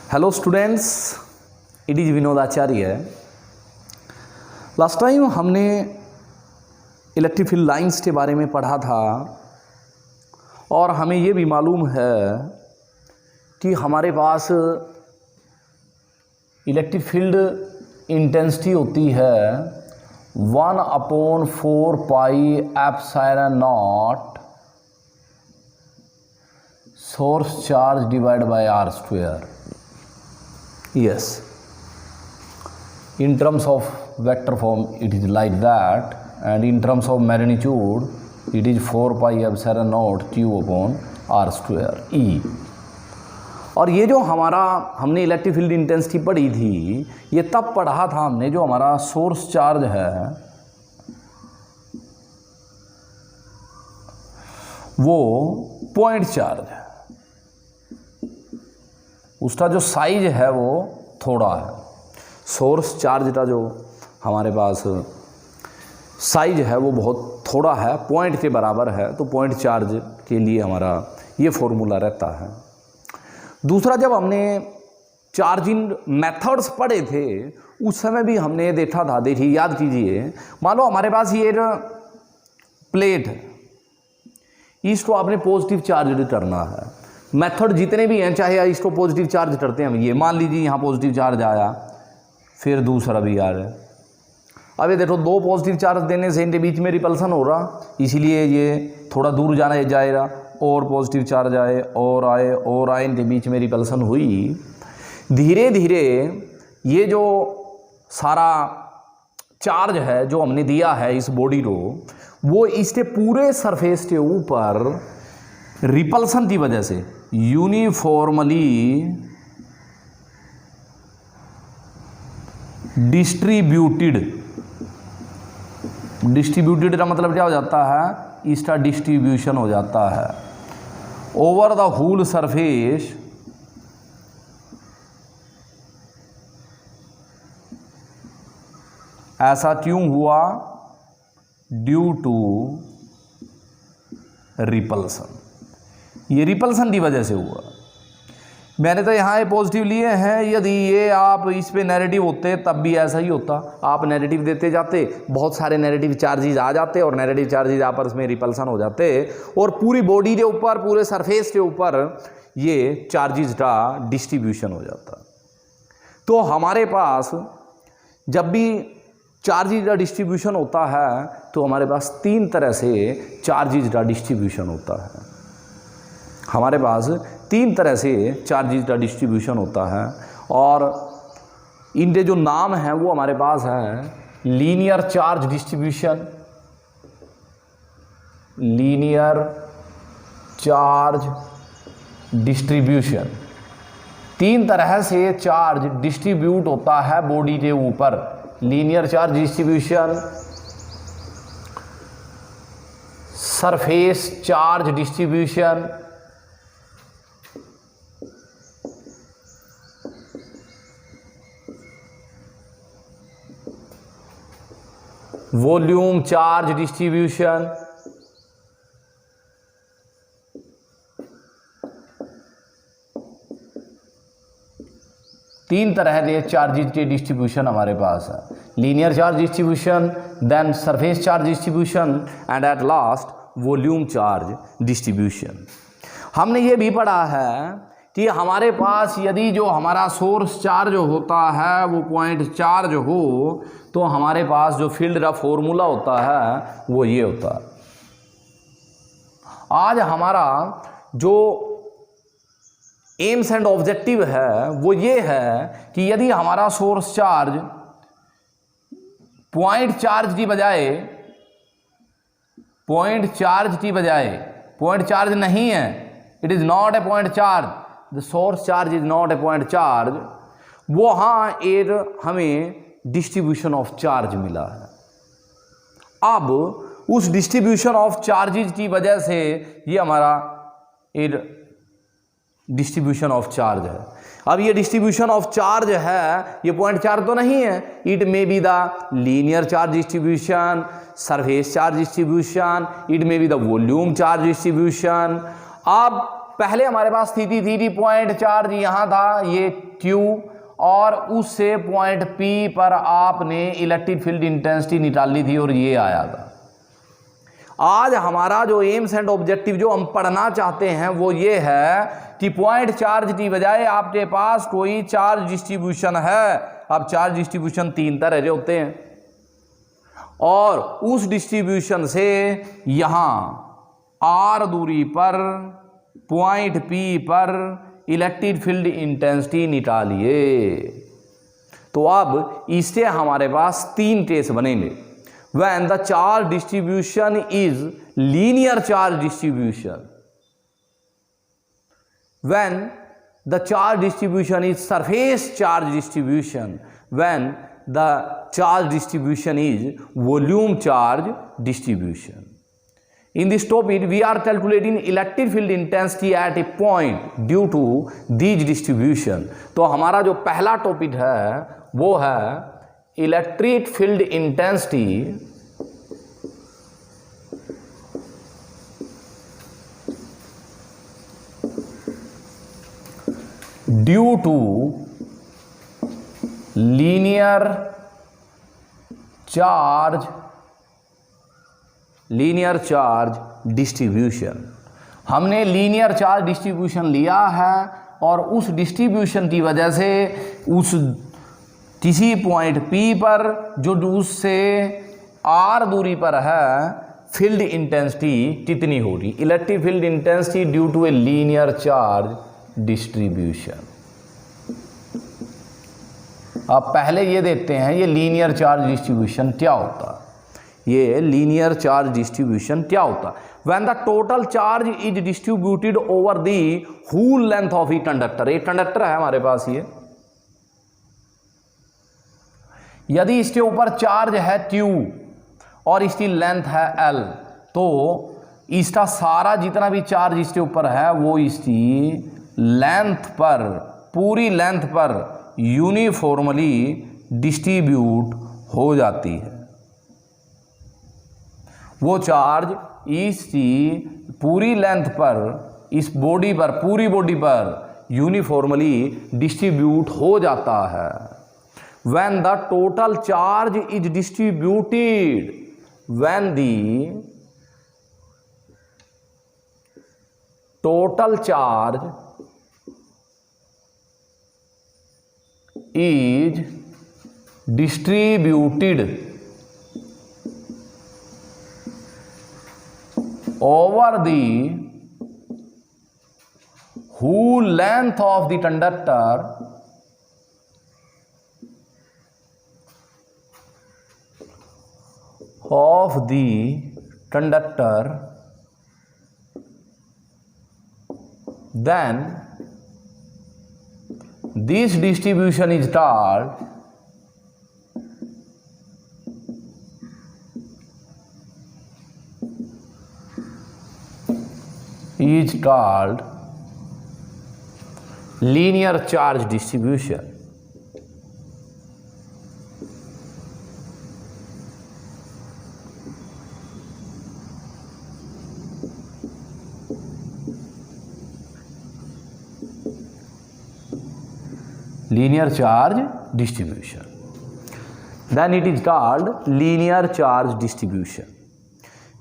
Hello students, it is Vinod Acharya. Last time हमने electric field lines के बारे में पढ़ा था और हमें ये भी मालूम है कि हमारे पास इलेक्ट्रिक फील्ड इंटेंसिटी होती है 1/4 pi epsilon naught source charge divide by R square. Yes, in terms of vector form it is like that, and in terms of magnitude it is 4 pi epsilon naught q upon r square E। और ये जो हमने electric field intensity पढ़ी थी, ये तब पढ़ा था हमने जो हमारा सोर्स चार्ज है वो पॉइंट चार्ज है, उसका जो साइज है वो थोड़ा है। सोर्स चार्ज का जो हमारे पास साइज है वो बहुत थोड़ा है, पॉइंट के बराबर है, तो पॉइंट चार्ज के लिए हमारा ये फॉर्मूला रहता है। दूसरा, जब हमने चार्जिंग मेथड्स पढ़े थे उस समय भी हमने देखा था, देखिए याद कीजिए, मान लो हमारे पास ये प्लेट है, इसको आपने पॉजिटिव चार्ज करना है। मेथड जितने भी हैं, चाहे इसको पॉजिटिव चार्ज करते हैं हम, ये मान लीजिए यहाँ पॉजिटिव चार्ज आया, फिर दूसरा भी आ रहा है। अब ये देखो, दो पॉजिटिव चार्ज देने से इनके बीच में रिपल्सन हो रहा, इसीलिए ये थोड़ा दूर जाना जाएगा, और पॉजिटिव चार्ज आए और आए और आए, इनके बीच में रिपल्सन हुई। धीरे धीरे ये जो सारा चार्ज है जो हमने दिया है इस बॉडी को, वो इसके पूरे सरफेस के ऊपर रिपल्सन की वजह से यूनिफॉर्मली डिस्ट्रीब्यूटेड का मतलब क्या हो जाता है, इसका डिस्ट्रीब्यूशन हो जाता है ओवर द होल सरफेस ऐसा क्यों हुआ? Due to repulsion. ये रिपल्सन की वजह से हुआ। मैंने तो यहाँ ये पॉजिटिव लिए हैं, यदि ये आप इस पे नेगेटिव होते तब भी ऐसा ही होता। आप नेगेटिव देते जाते, बहुत सारे नेगेटिव चार्जेस आ जाते और नेगेटिव चार्जेस आपस में रिपल्सन हो जाते और पूरी बॉडी के ऊपर, पूरे सरफेस के ऊपर ये चार्जेस का डिस्ट्रीब्यूशन हो जाता। तो हमारे पास जब भी चार्जेस का डिस्ट्रीब्यूशन होता है तो हमारे पास तीन तरह से चार्जेस का डिस्ट्रीब्यूशन होता है। हमारे पास तीन तरह से चार्जेस का डिस्ट्रीब्यूशन होता है और इनके जो नाम हैं वो हमारे पास है linear charge distribution, linear charge distribution. तीन तरह से चार्ज डिस्ट्रीब्यूट होता है बॉडी के ऊपर। Linear charge distribution, surface charge distribution, volume charge distribution, तीन तरह के चार्जेस के डिस्ट्रीब्यूशन हमारे पास है। Linear charge distribution, then surface charge distribution and at last volume charge distribution. हमने ये भी पढ़ा है कि हमारे पास यदि जो हमारा सोर्स चार्ज होता है वो पॉइंट चार्ज हो तो हमारे पास जो फील्ड का फॉर्मूला होता है वो ये होता है। आज हमारा जो एम्स एंड ऑब्जेक्टिव है वो ये है कि यदि हमारा सोर्स चार्ज पॉइंट चार्ज की बजाय पॉइंट चार्ज नहीं है, it is not a point charge, the source charge is not a point charge, वो हाँ एक हमें डिस्ट्रीब्यूशन ऑफ चार्ज मिला है। अब उस डिस्ट्रीब्यूशन ऑफ चार्जेस की वजह से ये हमारा एक डिस्ट्रीब्यूशन ऑफ चार्ज है। अब ये डिस्ट्रीब्यूशन ऑफ चार्ज है, ये पॉइंट चार्ज तो नहीं है, it may be the linear charge distribution, surface charge distribution, it may be the volume charge distribution. अब पहले हमारे पास स्थिति थी पॉइंट चार्ज यहां था, ये Q, और उससे पॉइंट P पर आपने इलेक्ट्रिक फील्ड इंटेंसिटी निकाली थी और ये आया था। आज हमारा जो एम्स एंड ऑब्जेक्टिव जो हम पढ़ना चाहते हैं वो ये है कि पॉइंट चार्ज की बजाय आपके पास कोई चार्ज डिस्ट्रीब्यूशन है। अब चार्ज डिस्ट्रीब्यूशन 3 तरह के होते हैं और उस डिस्ट्रीब्यूशन से यहां r दूरी पर पॉइंट P पर इलेक्ट्रिक फील्ड इंटेंसिटी निकालिए। तो अब इससे हमारे पास 3 केस बनेंगे। When the charge distribution is linear charge distribution, when the charge distribution is surface charge distribution, when the charge distribution is volume charge distribution. In this topic, we are calculating electric field intensity at a point due to these distribution. तो हमारा जो पहला topic है वो है electric field intensity due to linear charge distribution. हमने linear charge distribution लिया है और उस डिस्ट्रीब्यूशन की वजह से उस किसी पॉइंट P पर जो उससे r दूरी पर है फील्ड इंटेंसिटी कितनी होगी, electric field intensity due to a linear charge distribution. अब पहले ये देखते हैं ये लीनियर चार्ज डिस्ट्रीब्यूशन क्या होता है। ये लीनियर चार्ज डिस्ट्रीब्यूशन क्या होता है? When the total charge is distributed over the whole length of a conductor. एक कंडक्टर है हमारे पास ये, यदि इसके ऊपर चार्ज है Q और इसकी लेंथ है L, तो इसका सारा जितना भी चार्ज इसके ऊपर है वो इसकी लेंथ पर, पूरी लेंथ पर यूनिफॉर्मली डिस्ट्रीब्यूट हो जाती है। वो चार्ज इसकी पूरी लेंथ पर, इस बॉडी पर, पूरी बॉडी पर यूनिफॉर्मली डिस्ट्रीब्यूट हो जाता है। When the total charge is distributed, when the total charge is distributed over the whole length of the conductor, then this distribution is called linear charge distribution. Linear charge distribution, then it is called linear charge distribution.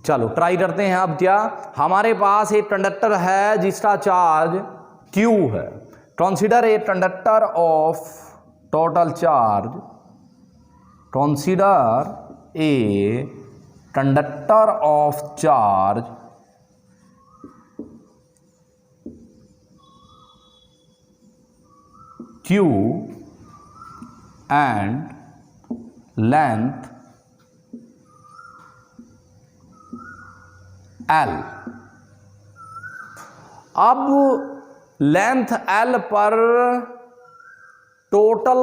चलो try करते हैं। अब क्या, हमारे पास एक conductor है जिसका charge Q है। Consider a conductor of total charge, consider a conductor of charge Q and length L। अब लेंथ L पर टोटल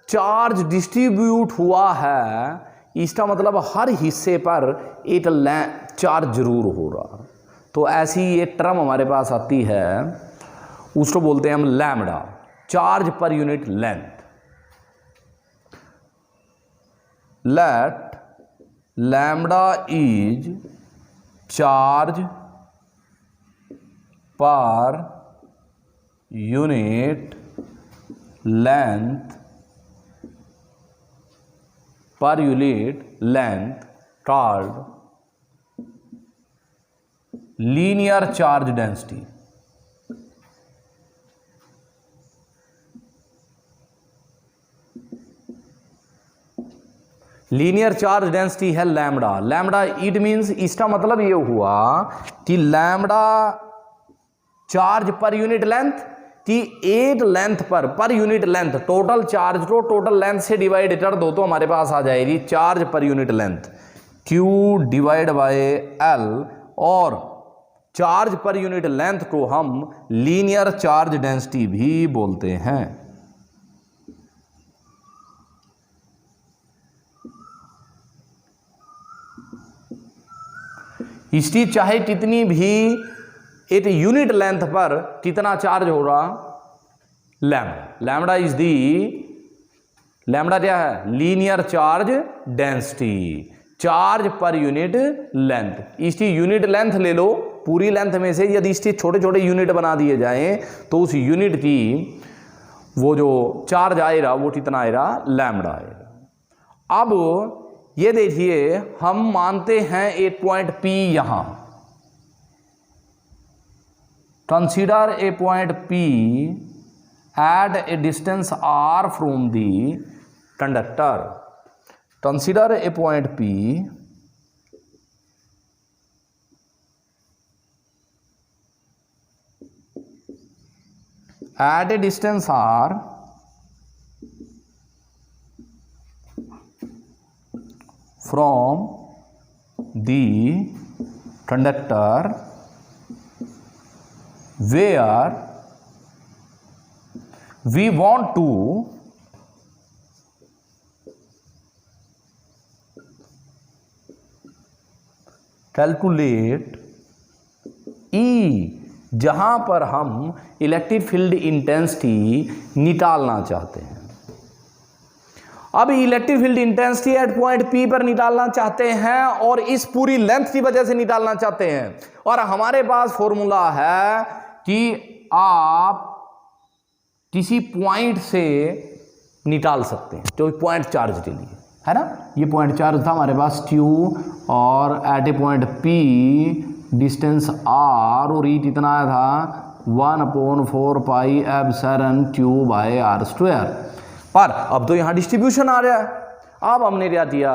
चार्ज डिस्ट्रीब्यूट हुआ है, इसका मतलब हर हिस्से पर एक चार्ज जरूर हो रहा। तो ऐसी एक टर्म हमारे पास आती है, उसको बोलते हैं हम lambda, charge per unit length. Let lambda is charge per unit length called linear charge density. Linear charge density है लैम्बडा। लैम्बडा इट मीन्स, इसका मतलब ये हुआ कि lambda charge per unit length कि एक length per unit length total charge को total length से डिवाइड कर दो तो हमारे पास आ जाएगी charge per unit length Q divide by L, और चार्ज पर यूनिट लेंथ को हम लीनियर चार्ज डेंसिटी भी बोलते हैं। इसकी चाहे कितनी भी एक यूनिट लेंथ पर कितना चार्ज हो रहा, लैम्बडा इज दी, लैम्बडा क्या है, linear charge density, charge per unit length. इसकी यूनिट लेंथ ले लो, पूरी लेंथ में से यदि इसके छोटे छोटे यूनिट बना दिए जाएं तो उस यूनिट की वो जो चार्ज आएगा वो कितना आएगा, लैम्बडा आएगा। अब ये देखिए, हम मानते हैं एक पॉइंट P यहां, consider a point P at a distance R from the conductor. Consider a point P at a distance R from the conductor where we want to calculate E, जहां पर हम इलेक्ट्रिक फील्ड इंटेंसिटी निकालना चाहते हैं। अब electric field intensity at point P पर निकालना चाहते हैं और इस पूरी लेंथ की वजह से निकालना चाहते हैं, और हमारे पास फॉर्मूला है कि आप किसी पॉइंट से निकाल सकते हैं, जो पॉइंट चार्ज के लिए है ना। ये पॉइंट चार्ज था हमारे पास Q, और एट ए पॉइंट P डिस्टेंस R, और ई कितना आया था 1/4 pi epsilon Q bye R²। पर अब तो यहां डिस्ट्रीब्यूशन आ रहा है, अब हमने क्या किया,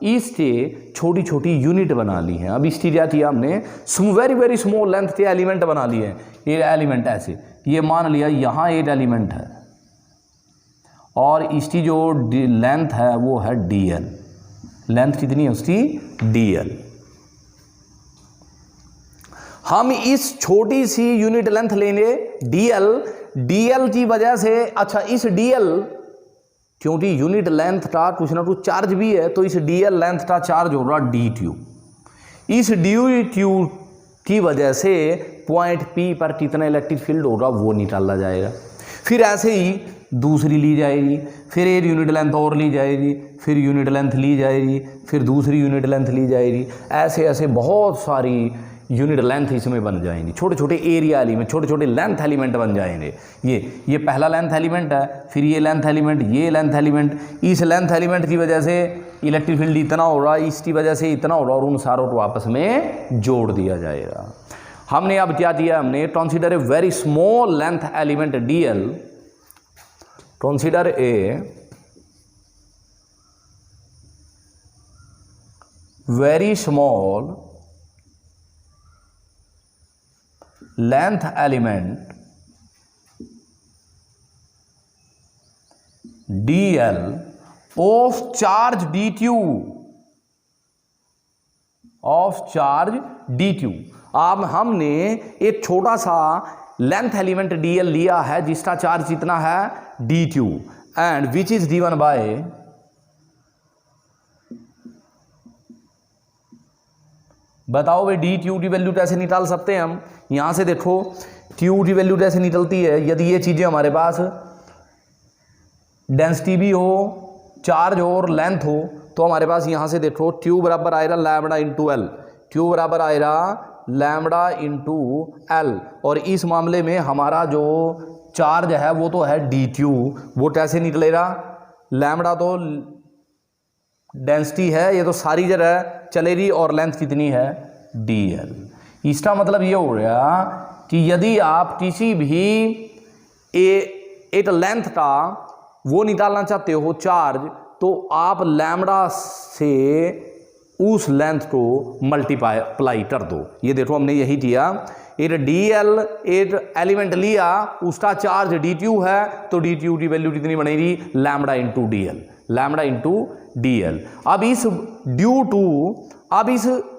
इसके छोटी छोटी यूनिट बना ली है। अब इसकी क्या किया हमने, वेरी वेरी स्मॉल लेंथ के एलिमेंट बना लिए हैं। ये एलिमेंट ऐसे, ये मान लिया यहां एक एलिमेंट है और इसकी जो लेंथ है वो है dl। लेंथ कितनी है उसकी, dl। हम इस छोटी सी यूनिट लेंथ लेंगे dl की वजह से, अच्छा इस dl, क्योंकि यूनिट लेंथ का कुछ ना कुछ चार्ज भी है, तो इस dl लेंथ का चार्ज हो रहा dt। इस dt की वजह से पॉइंट P पर कितना इलेक्ट्रिक फील्ड होगा वो निकाला जाएगा। फिर ऐसे ही दूसरी ली जाएगी, फिर एक यूनिट लेंथ और ली जाएगी, फिर यूनिट लेंथ ली जाएगी, फिर दूसरी यूनिट लेंथ ली जाएगी, ऐसे ऐसे बहुत सारी यूनिट लेंथ इसमें बन जाएंगी। छोटे छोटे एरिया एलिमेंट, छोटे छोटे लेंथ एलिमेंट बन जाएंगे। ये पहला लेंथ एलिमेंट है, फिर ये लेंथ एलिमेंट, ये लेंथ एलिमेंट। इस लेंथ एलिमेंट की वजह से इलेक्ट्रिक फील्ड इतना हो रहा है, इसकी वजह से इतना हो रहा है, और उन सारों को आपस में जोड़ दिया जाएगा। हमने अब क्या किया, हमने consider a very small length element dl, consider a very small length element dl of charge dq। अब हमने एक छोटा सा लेंथ एलिमेंट dl लिया है जिसका चार्ज इतना है dq, and which is given by बताओ भाई dq की वैल्यू कैसे निकाल सकते हैं हम। यहां से देखो q की वैल्यू कैसे निकलती है, यदि ये चीजें हमारे पास डेंसिटी भी हो, चार्ज हो और लेंथ हो, तो हमारे पास यहां से देखो q बराबर आएगा लैम्बडा इंटू एल, q बराबर आएगा लैम्बडा इंटू एल, और इस मामले में हमारा जो चार्ज है वो तो है डी क्यू, वो कैसे निकलेगा, लैम्बडा तो डेंसिटी है, ये तो सारी जगह चलेगी, और लेंथ कितनी है डी एल। इसका मतलब ये हो गया कि यदि आप किसी भी एक लेंथ का वो निकालना चाहते हो चार्ज, तो आप लैम्बडा से उस लेंथ को मल्टीप्लाई कर दो। ये देखो हमने यही किया, एक डी एल एक एलिमेंट लिया, उसका चार्ज डी क्यू है, तो डी क्यू की वैल्यू कितनी बनेगी, lambda into D L, lambda into D L. अब इस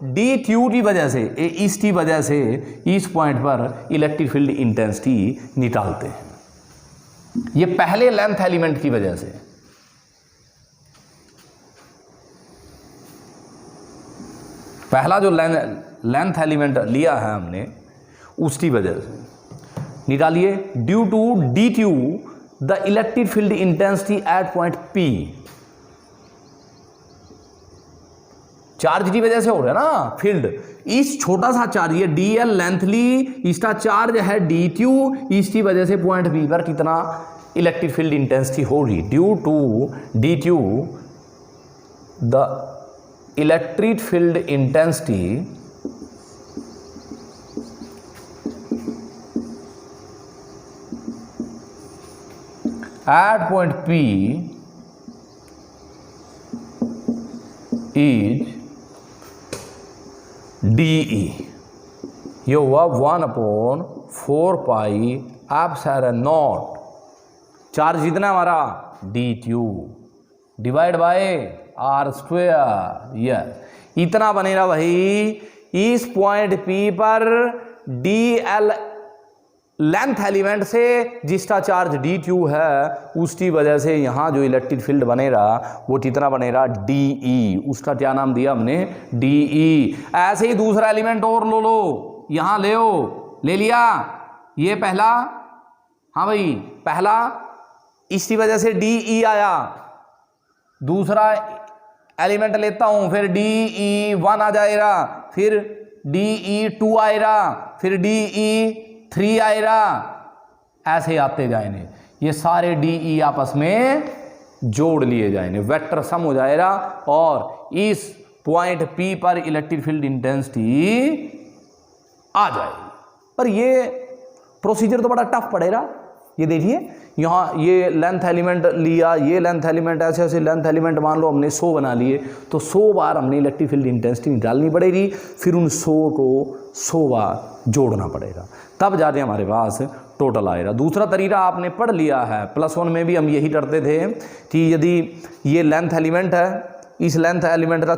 डी क्यू की वजह से, इसकी वजह से इस पॉइंट पर इलेक्ट्रिक फील्ड इंटेंसिटी निकालते हैं, ये पहले लेंथ एलिमेंट की वजह से। पहला जो लेंथ एलिमेंट लिया है हमने, उसकी वजह से निकालिए। Due to D Q the electric field intensity at point P, charge की वजह से हो रहा है ना फील्ड, इस छोटा सा चार्ज, ये डी एल लेंथ ली, इसका चार्ज है डी क्यू, इसकी वजह से पॉइंट बी पर कितना इलेक्ट्रिक फील्ड इंटेंसिटी होगी। Due to D Q the electric field intensity at point P is DE, ये हुआ 1/4 एप्सिलॉन नॉट, चार्ज जितना हमारा DQ divide by R square, yes इतना बनेगा भाई। इस पॉइंट P पर DL लेंथ एलिमेंट से जिसका चार्ज DQ है, उसकी वजह से यहाँ जो इलेक्ट्रिक फील्ड बनेगा वो कितना बनेगा DE, उसका क्या नाम दिया हमने DE। ऐसे ही दूसरा एलिमेंट और लो, यहाँ ले लिया, ये पहला, हाँ भाई पहला, इसकी वजह से DE आया, दूसरा एलिमेंट लेता हूँ, फिर DE1 आ जाएगा, फिर DE2 आएगा, फिर DE3 आएगा, ऐसे आते जाएंगे, ये सारे DE आपस में जोड़ लिए जाएंगे, वेक्टर सम हो जाएगा, और इस पॉइंट P पर इलेक्ट्रिक फील्ड इंटेंसिटी आ जाएगी। पर ये प्रोसीजर तो बड़ा टफ पड़ेगा। ये देखिए यहाँ ये लेंथ एलिमेंट लिया, ये लेंथ एलिमेंट, ऐसे ऐसे लेंथ एलिमेंट मान लो हमने 100 बना लिए, तो 100 बार हमने इलेक्ट्रिक फील्ड इंटेंसिटी निकालनी पड़ेगी, फिर उन 100 को 100 बार जोड़ना पड़ेगा, तब जाके हमारे पास टोटल आएगा। दूसरा तरीका आपने पढ़ लिया है, +1 में भी हम यही करते थे कि यदि ये लेंथ एलिमेंट है, इस लेंथ एलिमेंट का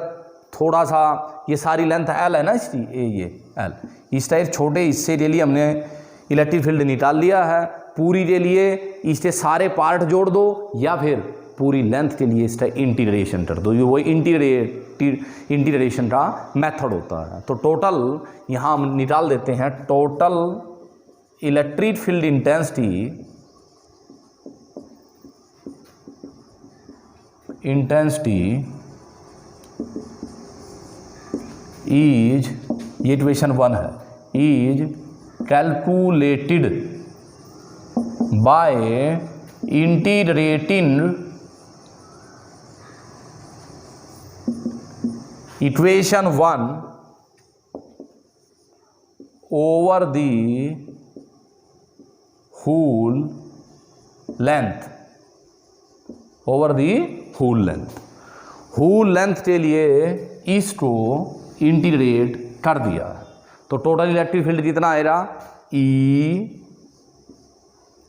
थोड़ा सा, ये सारी लेंथ L है ना इसकी, ये L, इस टाइप छोटे हिस्से के लिए हमने इलेक्ट्रिक फील्ड निकाल लिया है, पूरी के लिए इसके सारे पार्ट जोड़ दो, या फिर पूरी लेंथ के लिए इसका इंटीग्रेशन कर दो, वो इंटीग्रेशन का मेथड होता है। तो टोटल यहाँ हम निकाल देते हैं, total electric field intensity is, ये इक्वेशन 1 है, is calculated by integrating equation 1 over the whole length, over the whole length, whole length के लिए इसको इंटीग्रेट कर दिया, तो टोटल इलेक्ट्रिक फील्ड कितना आएगा, E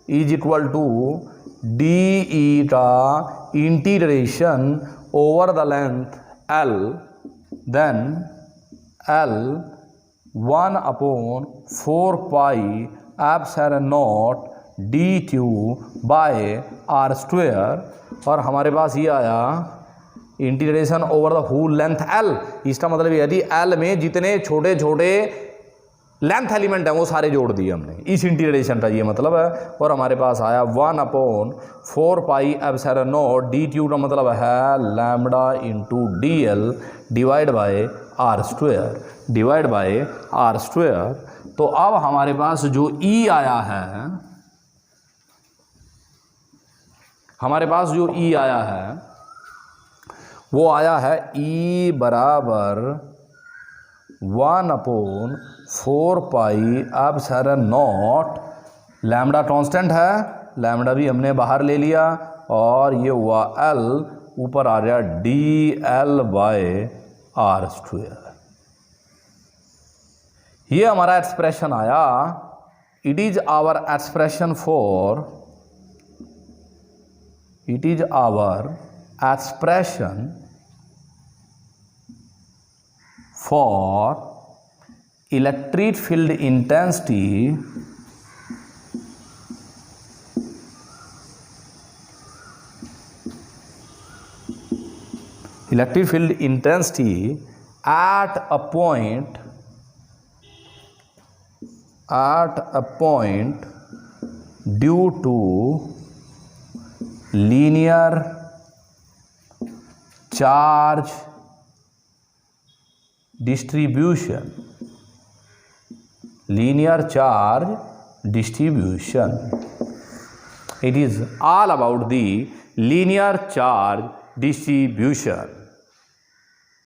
is equal to DE का integration over the length L, then L 1/4 epsilon naught DQ by R square, और हमारे पास ये आया integration over the whole length L। इसका मतलब यदि L में जितने छोटे छोटे लेंथ एलिमेंट है वो सारे जोड़ दिए हमने, इस इंटीग्रेशन का ये मतलब है, और हमारे पास आया 1/4 एप्सिलॉन नॉट DQ का मतलब है lambda into DL divide by R square divide by R square. तो अब हमारे पास जो ई आया है, हमारे पास जो ई आया है वो आया है ई बराबर 1/4πε0। लैम्डा कांस्टेंट है, लैम्डा भी हमने बाहर ले लिया और ये हुआ एल, ऊपर आ गया dl/r²। ये हमारा एक्सप्रेशन आया। It is our expression for, it is our expression for electric field intensity electric field intensity at a point due to linear charge distribution, linear charge distribution. It is all about the linear charge distribution.